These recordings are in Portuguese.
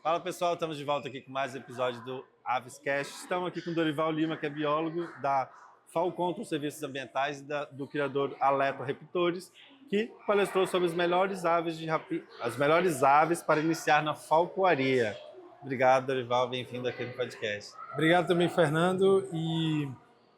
Fala pessoal, estamos de volta aqui com mais um episódio do Avescast. Estamos aqui com o Dorival Lima, que é biólogo da FAO Control Serviços Ambientais e do criador Aleto Reptores, que palestrou sobre as melhores aves para iniciar na falcoaria. Obrigado, Dorival, bem-vindo aqui no podcast. Obrigado também, Fernando. E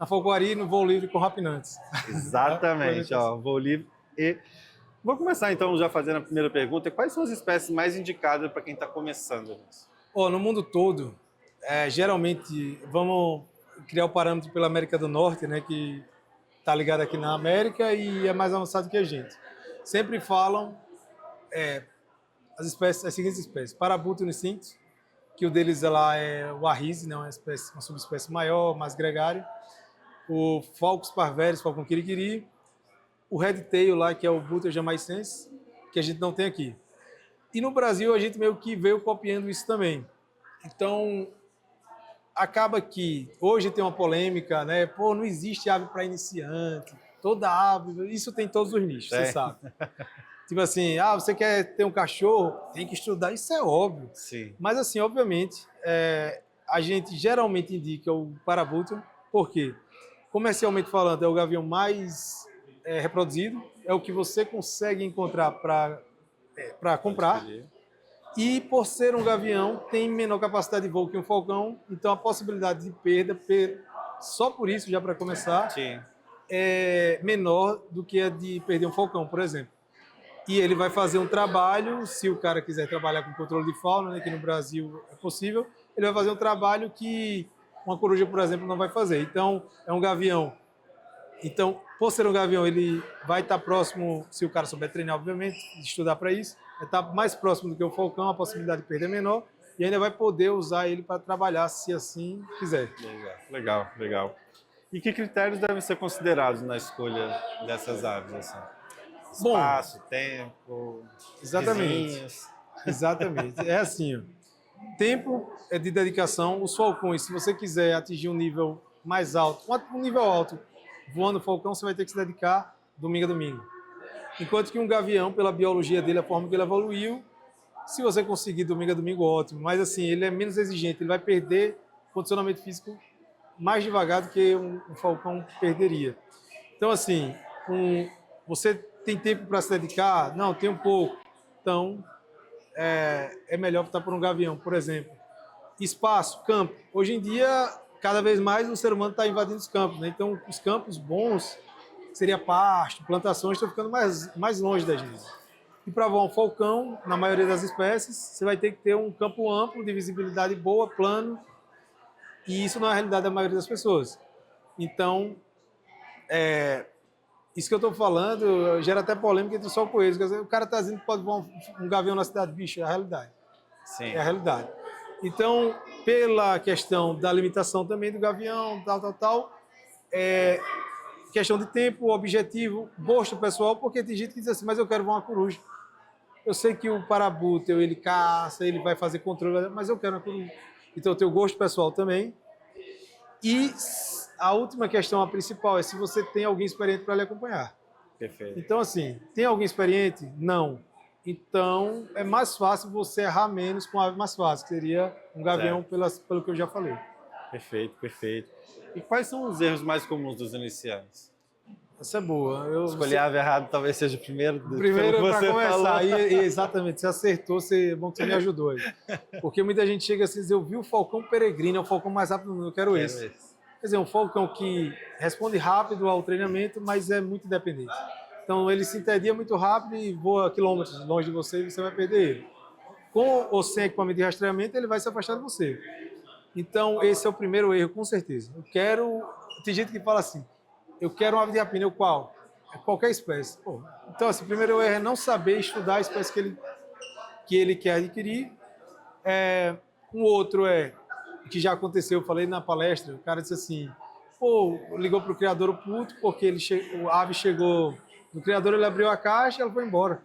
na falcoaria no voo livre com rapinantes. Exatamente, voo livre e... Vou começar então já fazendo a primeira pergunta. Quais são as espécies mais indicadas para quem está começando nisso? No mundo todo, geralmente, vamos criar o parâmetro pela América do Norte, né, que está ligado aqui na América e é mais avançado que a gente. Sempre falam as seguintes espécies. Parabuto nicintos, que o deles lá é o arrise, né, uma subespécie maior, mais gregário. O Falcus parvellus, falcão quiriquiri. O red tail lá, que é o Buta jamaicense, que a gente não tem aqui. E no Brasil a gente meio que veio copiando isso também. Então, acaba que hoje tem uma polêmica, né? Pô, não existe ave para iniciante. Toda ave, isso tem em todos os nichos, você sabe. Tipo assim, você quer ter um cachorro, tem que estudar, isso é óbvio. Sim. Mas assim, obviamente, a gente geralmente indica o Parabuto, porque comercialmente falando é o gavião mais reproduzido, é o que você consegue encontrar para comprar. E por ser um gavião, tem menor capacidade de voo que um falcão, então a possibilidade de perda, só por isso, já para começar, Sim, é menor do que a de perder um falcão, por exemplo. E ele vai fazer um trabalho, se o cara quiser trabalhar com controle de fauna, né, que no Brasil é possível, ele vai fazer um trabalho que uma coruja, por exemplo, não vai fazer. Então, é um gavião. Então, por ser um gavião, ele vai estar próximo, se o cara souber treinar, obviamente, estudar para isso, vai estar mais próximo do que o falcão, a possibilidade de perder é menor, e ainda vai poder usar ele para trabalhar, se assim quiser. Legal. E que critérios devem ser considerados na escolha dessas aves? Assim? Espaço, tempo, vizinhos. Exatamente. É assim, ó. Tempo é de dedicação. Os falcões, se você quiser atingir um nível mais alto, um nível alto, voando falcão, você vai ter que se dedicar domingo a domingo. Enquanto que um gavião, pela biologia dele, a forma que ele evoluiu, se você conseguir domingo a domingo, ótimo. Mas assim, ele é menos exigente, ele vai perder condicionamento físico mais devagar do que um falcão perderia. Então assim, você tem tempo para se dedicar? Não, tem um pouco. Então, é melhor optar por um gavião, por exemplo. Espaço, campo. Hoje em dia, cada vez mais o ser humano está invadindo os campos, né? Então, os campos bons, seria pasto, plantações, estão ficando mais longe da gente. E para voar um falcão, na maioria das espécies, você vai ter que ter um campo amplo, de visibilidade boa, plano, e isso não é a realidade da maioria das pessoas. Então, isso que eu estou falando gera até polêmica entre os falcoeiros. O cara está dizendo que pode voar um gavião na cidade, bicho, é a realidade. Sim. É a realidade. Então, pela questão da limitação também do gavião, questão de tempo, objetivo, gosto pessoal, porque tem gente que diz assim, mas eu quero voar uma coruja. Eu sei que o parabuto, ele caça, ele vai fazer controle, mas eu quero uma coruja. Então, eu tenho gosto pessoal também. E a última questão, a principal, é se você tem alguém experiente para lhe acompanhar. Perfeito. Então, assim, tem alguém experiente? Não. Então, é mais fácil você errar menos com a ave mais fácil, que seria um gavião, pelo que eu já falei. Perfeito. E quais são os erros mais comuns dos iniciantes? Essa é boa. Escolher a ave errada talvez seja o primeiro. Primeiro, para começar. Exatamente, você acertou, é bom que você me ajudou aí. Porque muita gente chega assim e diz, eu vi o falcão peregrino, é o falcão mais rápido do mundo, eu quero esse. Quer dizer, um falcão que responde rápido ao treinamento, mas é muito independente. Então, ele se entedia muito rápido e voa quilômetros longe de você e você vai perder ele. Com ou sem equipamento de rastreamento, ele vai se afastar de você. Então, esse é o primeiro erro, com certeza. Tem gente que fala assim, eu quero uma ave de rapina, qual? É qualquer espécie. Então, assim, o primeiro erro é não saber estudar a espécie que ele quer adquirir. Um outro que já aconteceu, eu falei na palestra, o cara disse assim, ligou para o criador puto, porque a ave chegou no criador, ele abriu a caixa e ela foi embora.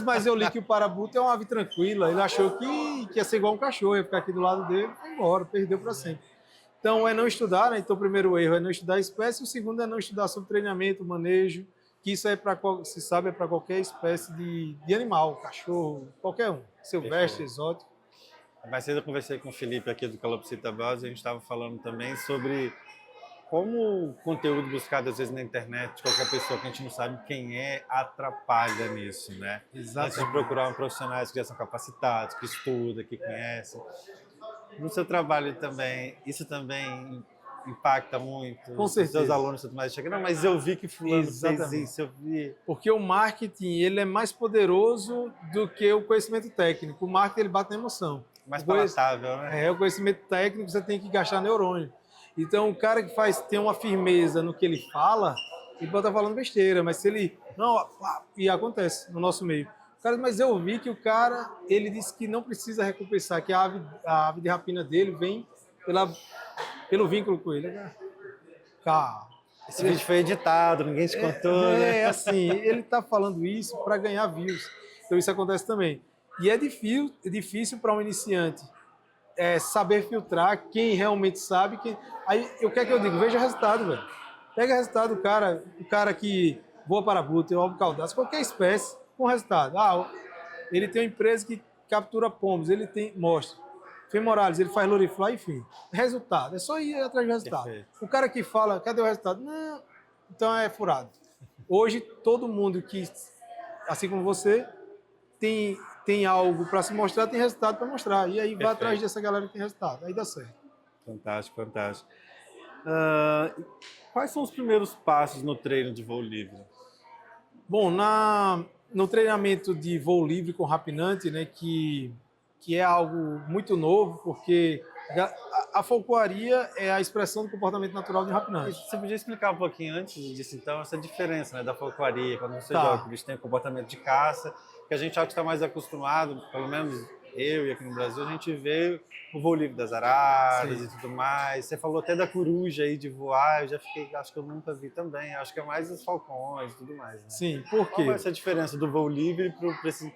Mas eu li que o parabuto é uma ave tranquila, ele achou que ia ser igual um cachorro, ia ficar aqui do lado dele, foi embora, perdeu para sempre. Então, é não estudar, né? Então, o primeiro erro é não estudar a espécie, o segundo é não estudar sobre treinamento, manejo, que isso é para, se sabe, é para qualquer espécie de animal, cachorro, qualquer um, silvestre, exótico. Mais cedo eu conversei com o Felipe aqui do Calopsita Bros, e a gente estava falando também sobre como o conteúdo buscado às vezes na internet, de qualquer pessoa que a gente não sabe quem é, atrapalha nisso, né? Exatamente. Antes de procurar um profissionais que já são capacitados, que estudam, que conhecem. No seu trabalho também, isso também impacta muito? Com certeza. Os seus alunos tudo mais chegam, não, mas eu vi que fulano fez isso, eu vi. Porque o marketing, ele é mais poderoso do que o conhecimento técnico. O marketing, ele bate na emoção. Mais palatável, né? O conhecimento técnico, você tem que gastar neurônio. Então, o cara que tem uma firmeza no que ele fala, ele pode estar falando besteira, mas se ele... Não, e acontece no nosso meio. O cara, mas eu vi que o cara, ele disse que não precisa recompensar, que a ave de rapina dele vem pelo vínculo com ele. Cara, esse vídeo foi editado, ninguém te contou, né? É assim, ele está falando isso para ganhar views. Então, isso acontece também. E é difícil para um iniciante saber filtrar quem realmente sabe. Aí, o que é que eu digo? Veja o resultado, velho. Pega o resultado do cara, o cara que voa para bruto, ovo caudaço, qualquer espécie, com resultado. Ele tem uma empresa que captura pombos, ele mostra. Femoralis, ele faz lorifly, enfim. Resultado, é só ir atrás do resultado. Perfeito. O cara que fala, cadê o resultado? Não, então é furado. Hoje, todo mundo que, assim como você, tem algo para se mostrar, tem resultado para mostrar. E aí vai atrás dessa galera que tem resultado. Aí dá certo. Fantástico, fantástico. Quais são os primeiros passos no treino de voo livre? Bom, no treinamento de voo livre com rapinante, né, que é algo muito novo, porque a folcloaria é a expressão do comportamento natural de um rapinante. Você podia explicar um pouquinho antes disso, então, essa diferença, né, da folcloaria, quando você joga, o bicho tem o comportamento de caça, que a gente já está mais acostumado, pelo menos eu e aqui no Brasil, a gente vê o voo livre das araras. Sim. E tudo mais. Você falou até da coruja aí de voar, eu já fiquei, acho que eu nunca vi também, acho que é mais os falcões e tudo mais, né? Sim, por quê? Qual é essa diferença do voo livre para esse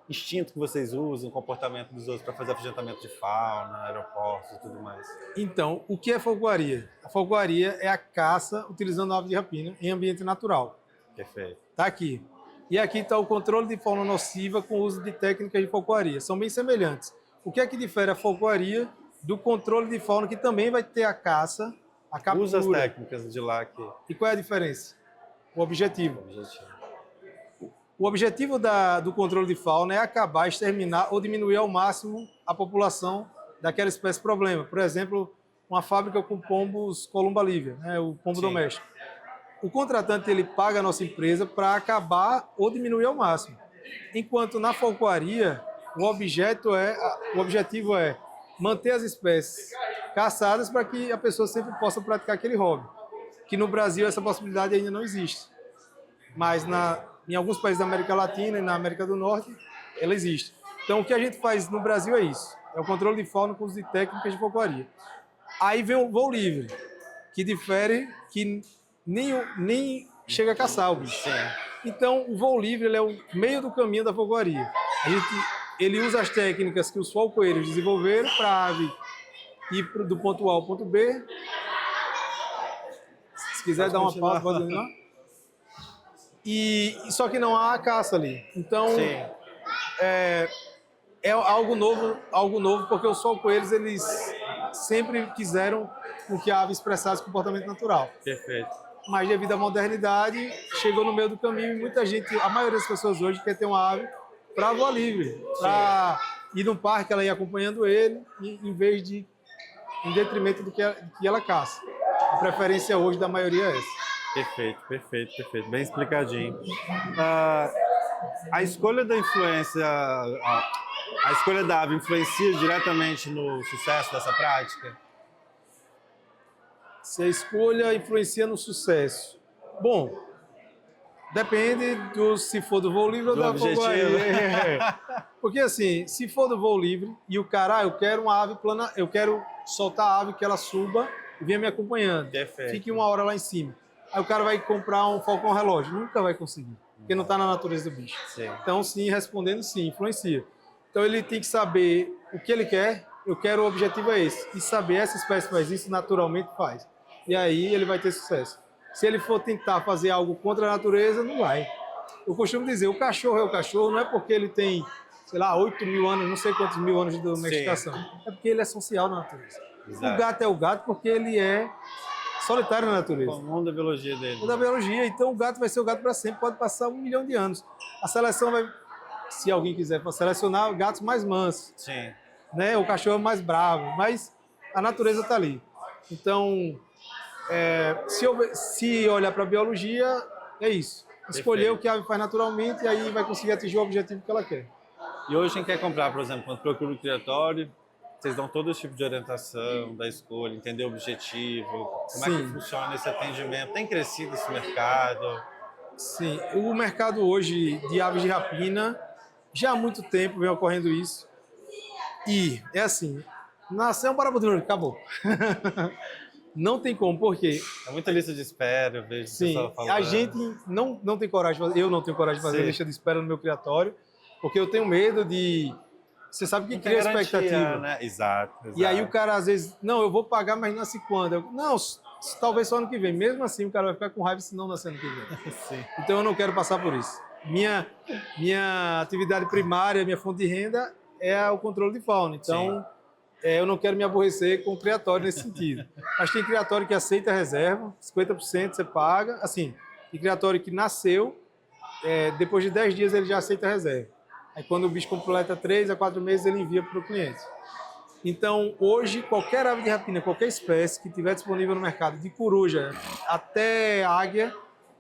instinto que vocês usam, o comportamento dos outros para fazer afugentamento de fauna, aeroportos e tudo mais? Então, o que é folcloaria? A folcloaria é a caça utilizando ave de rapina em ambiente natural. Perfeito. Tá aqui. E aqui está o controle de fauna nociva com o uso de técnicas de folcloaria. São bem semelhantes. O que é que difere a folcloaria do controle de fauna, que também vai ter a caça, a captura? Usa as técnicas de lá aqui. E qual é a diferença? O objetivo. O objetivo do controle de fauna é acabar, exterminar ou diminuir ao máximo a população daquela espécie problema. Por exemplo, uma fábrica com pombos columba lívia, né, o pombo doméstico. O contratante ele paga a nossa empresa para acabar ou diminuir ao máximo. Enquanto na folcloaria, o objetivo é manter as espécies caçadas para que a pessoa sempre possa praticar aquele hobby. Que no Brasil essa possibilidade ainda não existe. Mas em alguns países da América Latina e na América do Norte, ela existe. Então o que a gente faz no Brasil é isso. É o controle de fauna com uso de técnicas de folcloaria. Aí vem o voo livre, que difere, que nem chega a caçar o bicho. Sim. Então, o voo livre ele é o meio do caminho da folcloaria. Ele usa as técnicas que os falcoeiros desenvolveram para a ave ir do ponto A ao ponto B. Se quiser dar uma pausa, pode continuar. Só que não há caça ali. Então, é algo novo porque os falcoeiros eles sempre quiseram que a ave expressasse comportamento natural. Perfeito. Mas devido à modernidade, chegou no meio do caminho e muita gente, a maioria das pessoas hoje quer ter uma ave para voar livre, para ir no parque, ela ir acompanhando ele, em detrimento do que ela caça. A preferência hoje da maioria é essa. Perfeito. Bem explicadinho. A escolha da influência, a escolha da ave influencia diretamente no sucesso dessa prática? Se a escolha influencia no sucesso. Bom, depende se for do voo livre ou da folcloaria. Porque assim, se for do voo livre e o cara, eu quero uma ave plana, eu quero soltar a ave que ela suba e venha me acompanhando. Perfeito. Fique uma hora lá em cima. Aí o cara vai comprar um falcão relógio. Nunca vai conseguir, porque não está na natureza do bicho. Sim. Então, sim, respondendo sim, influencia. Então ele tem que saber o que ele quer. eu quero, o objetivo é esse. E saber, essa espécie faz isso, naturalmente faz. E aí ele vai ter sucesso. Se ele for tentar fazer algo contra a natureza, não vai. Eu costumo dizer, o cachorro é o cachorro, não é porque ele tem, sei lá, 8.000 anos, não sei quantos mil anos de domesticação. É porque ele é social na natureza. Exato. O gato é o gato porque ele é solitário na natureza. O mundo da biologia dele. Da biologia, então o gato vai ser o gato para sempre, pode passar 1 milhão de anos. A seleção vai, se alguém quiser selecionar, gatos mais mansos, Sim. né? O cachorro mais bravo, mas a natureza está ali. Então, se olhar para a biologia, é isso. Escolher Perfeito. o que a ave faz naturalmente e aí vai conseguir atingir o objetivo que ela quer. E hoje quem quer comprar, por exemplo, quando procura o criatório, vocês dão todo esse tipo de orientação da escolha, entender o objetivo, como é que Sim. funciona esse atendimento? Tem crescido esse mercado? Sim, o mercado hoje de aves de rapina, já há muito tempo vem ocorrendo isso. E é assim, nasceu um parabutuno, acabou. Não tem como, por quê? É muita lista de espera, eu vejo o Sim, pessoal falando. a gente não tem coragem de fazer, eu não tenho coragem de fazer Sim. lista de espera no meu criatório, porque eu tenho medo de... Você sabe que Não tem cria garantia, expectativa. né? Exato. E aí o cara, às vezes, não, eu vou pagar, mas nasce quando? Não, talvez só ano que vem. Mesmo assim, o cara vai ficar com raiva se não nascer ano que vem. Sim. Então eu não quero passar por isso. Minha atividade primária, minha fonte de renda é o controle de fauna. Então, eu não quero me aborrecer com o criatório nesse sentido. Mas tem criatório que aceita reserva, 50% você paga. Assim, tem criatório que nasceu, depois de 10 dias ele já aceita reserva. Aí quando o bicho completa 3 a 4 meses, ele envia para o cliente. Então, hoje, qualquer ave de rapina, qualquer espécie que tiver disponível no mercado, de coruja até águia,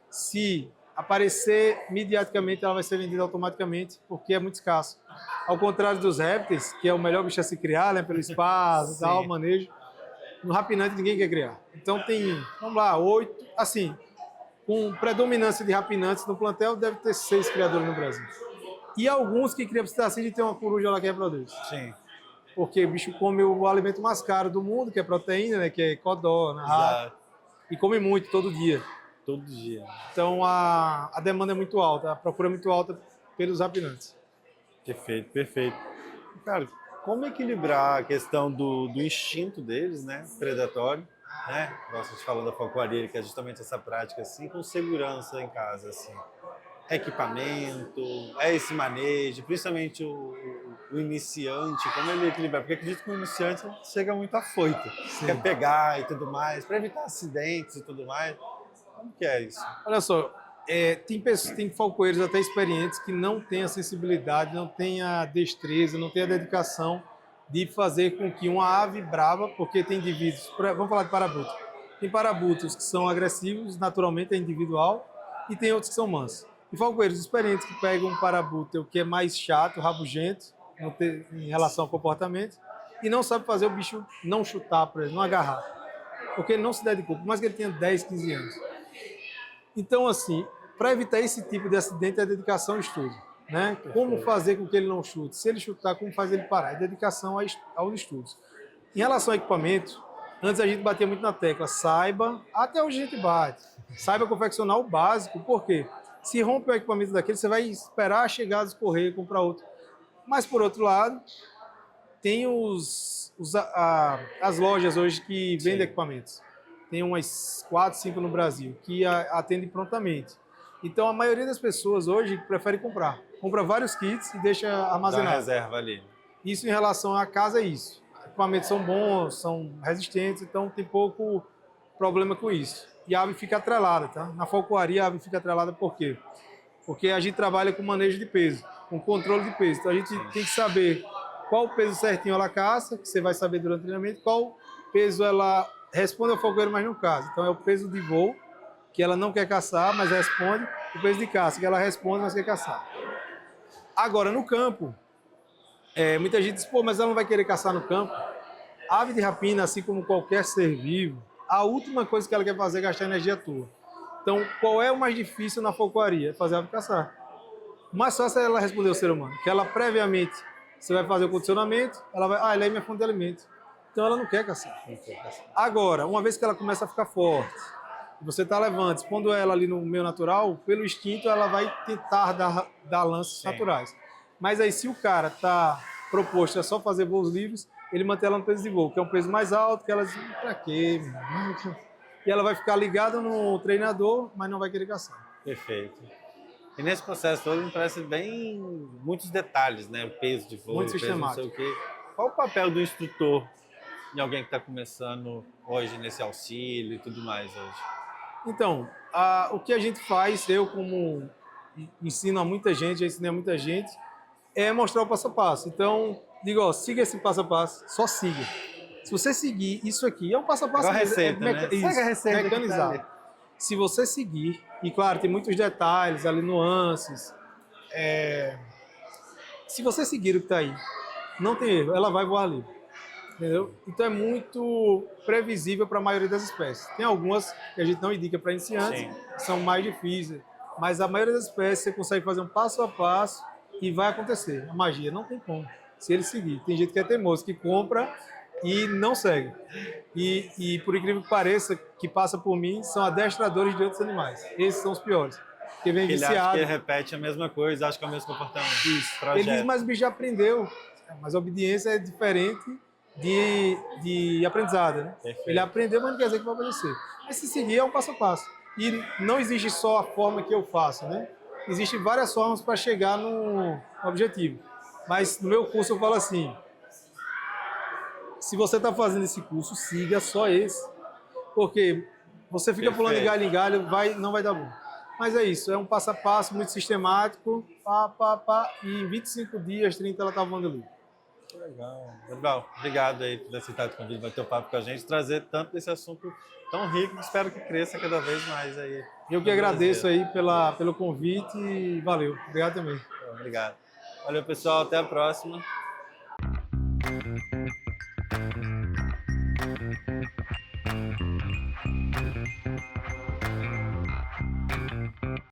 se aparecer mediaticamente, ela vai ser vendida automaticamente, porque é muito escasso. Ao contrário dos répteis, que é o melhor bicho a se criar, né, pelo espaço, tal, manejo, no rapinante ninguém quer criar. Então tem, vamos lá, 8, assim, com predominância de rapinantes no plantel, deve ter 6 criadores no Brasil. E alguns que criam psitacídeo e tem uma coruja lá que reproduz. Sim. Porque o bicho come o alimento mais caro do mundo, que é proteína, né, que é codorna, rato, e come muito, todo dia. Todo dia. Então a demanda é muito alta, a procura é muito alta pelos rapinantes. Perfeito, perfeito. Cara, como equilibrar a questão do instinto deles, né, predatório, né? Nossa, a gente falando da falcoaria, que é justamente essa prática assim, com segurança em casa, assim. Equipamento, esse manejo, principalmente o iniciante, como ele equilibrar, porque acredito que o iniciante chega muito afoito, quer pegar e tudo mais, para evitar acidentes e tudo mais. Como que é isso? Olha só, tem falcoeiros até experientes que não têm a sensibilidade, não têm a destreza, não têm a dedicação de fazer com que uma ave brava, porque tem indivíduos, vamos falar de parabuto, tem parabutos que são agressivos, naturalmente é individual, e tem outros que são mansos. E falcoeiros experientes que pegam um parabuto que é mais chato, rabugento, em relação ao comportamento, e não sabe fazer o bicho não chutar para ele, não agarrar. Porque ele não se dedicou, por mais que ele tenha 10, 15 anos. Então, assim, para evitar esse tipo de acidente, é dedicação ao estudo. Né? Como fazer com que ele não chute? Se ele chutar, como fazer ele parar? É dedicação aos estudos. Em relação ao equipamento, antes a gente batia muito na tecla, saiba, até hoje a gente bate, saiba confeccionar o básico, por quê? Se rompe o equipamento daquele, você vai esperar chegar a escorrer e comprar outro. Mas, por outro lado, tem as lojas hoje que vendem equipamentos. Tem umas 4, 5 no Brasil, que atendem prontamente. Então, a maioria das pessoas hoje prefere comprar. Compra vários kits e deixa armazenado. Dá reserva ali. Isso em relação à casa é isso. Os equipamentos são bons, são resistentes, então tem pouco problema com isso. E a ave fica atrelada, tá? Na falcoaria a ave fica atrelada por quê? Porque a gente trabalha com manejo de peso, com controle de peso. Então a gente tem que saber qual o peso certinho ela caça, que você vai saber durante o treinamento, qual peso ela responde ao falcoeiro, mas não caça. Então é o peso de voo, que ela não quer caçar, mas responde, o peso de caça, que ela responde, mas quer caçar. Agora, no campo, muita gente diz, pô, mas ela não vai querer caçar no campo. A ave de rapina, assim como qualquer ser vivo, a última coisa que ela quer fazer é gastar energia tua. Então, qual é o mais difícil na falcoaria? É fazer a ave caçar. O mais fácil é ela responder ao ser humano, que ela previamente, você vai fazer o condicionamento, ela vai, ela é minha fonte de alimento. Então, ela não quer caçar. Agora, uma vez que ela começa a ficar forte, você está levando, expondo ela ali no meio natural, pelo instinto ela vai tentar dar lances naturais. Mas aí se o cara está proposto a só fazer voos livres, ele mantém ela no peso de voo, que é um peso mais alto, que ela diz, pra quê? E ela vai ficar ligada no treinador, mas não vai querer caçar. Perfeito. E nesse processo todo me parece bem muitos detalhes, né? O peso de voo, Muito o peso não sei o quê. Qual o papel do instrutor em alguém que está começando hoje nesse auxílio e tudo mais hoje? Então, o que a gente faz, eu como ensino a muita gente, já ensinei a muita gente, é mostrar o passo a passo. Então, digo, ó, siga esse passo a passo, só siga. Se você seguir isso aqui, é um passo a passo. Igual a receita, né? Isso, Segue a receita mecanizado. que tá ali. Se você seguir, e claro, tem muitos detalhes ali, nuances. Se você seguir o que está aí, não tem erro, ela vai voar livre. Entendeu? Então é muito previsível para a maioria das espécies. Tem algumas que a gente não indica para iniciantes, Sim. que são mais difíceis, mas a maioria das espécies você consegue fazer um passo a passo e vai acontecer. A magia não tem como, se ele seguir. Tem gente que é teimoso, que compra e não segue. E por incrível que pareça, que passa por mim, são adestradores de outros animais. Esses são os piores. Que vem Ele acha viciado. que ele repete a mesma coisa, acha que é o mesmo comportamento. Isso. Projeto. Ele diz, mas o bicho já aprendeu. Mas a obediência é diferente de aprendizado, né? Perfeito. Ele aprendeu, mas não quer dizer que vai obedecer. Mas se seguir é um passo a passo. E não existe só a forma que eu faço, né? Existem várias formas para chegar no objetivo. Mas no meu curso eu falo assim, se você está fazendo esse curso, siga só esse. Porque você fica pulando de galho em galho, não vai dar bom. Mas é isso, é um passo a passo muito sistemático, e em 25 dias, 30 ela está voando livre. Legal. Legal. Obrigado aí por aceitar o convite, bater o papo com a gente, trazer tanto desse assunto tão rico, que espero que cresça cada vez mais aí. Eu que agradeço aí pelo convite e valeu. Obrigado também. Obrigado. Valeu, pessoal. Até a próxima.